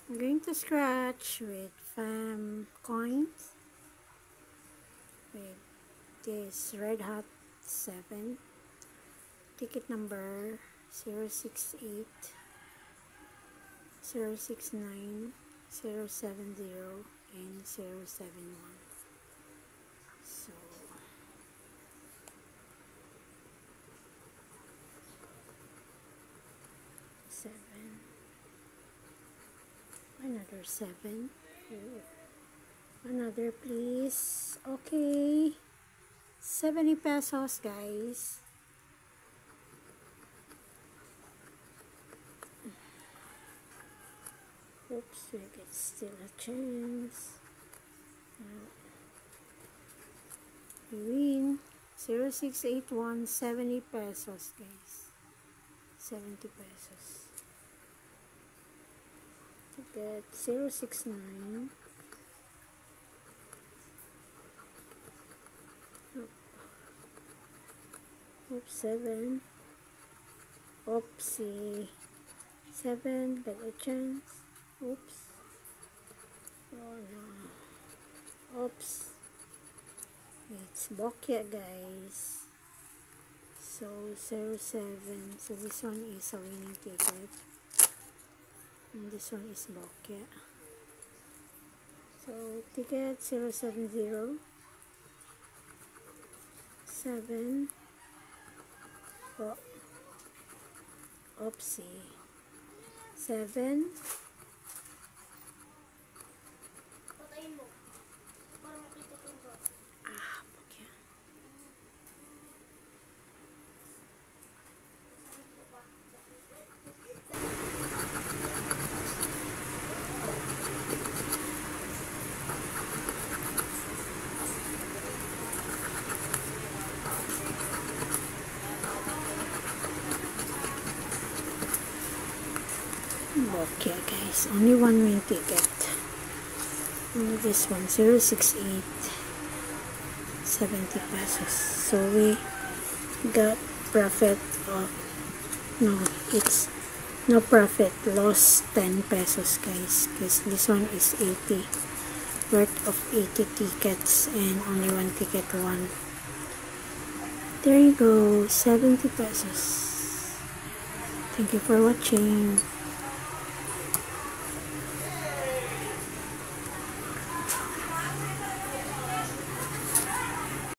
I'm going to scratch with FAM coins with this Red Hot 7, ticket number 068 069 070 and 071. So seven, another 7, another please. Okay, 70 pesos guys. Oops, we get still a chance. We win 0681, 70 pesos guys. 70 pesos. To get 069. Oops, 7. Oopsie. 7, get a chance. Oops. Oh no. Oops. It's bokeh guys. So 07. So this one is a winning ticket. And this one is bokeh. So ticket 070. 7. Oh. Oopsie. 7. Bokeh. Bokeh guys, only one win ticket. Only this one, 068, 70 pesos. So we got profit of, no, it's no profit, lost 10 pesos guys, because this one is 80, worth of 80 tickets and only one ticket won. There you go, 70 pesos. Thank you for watching.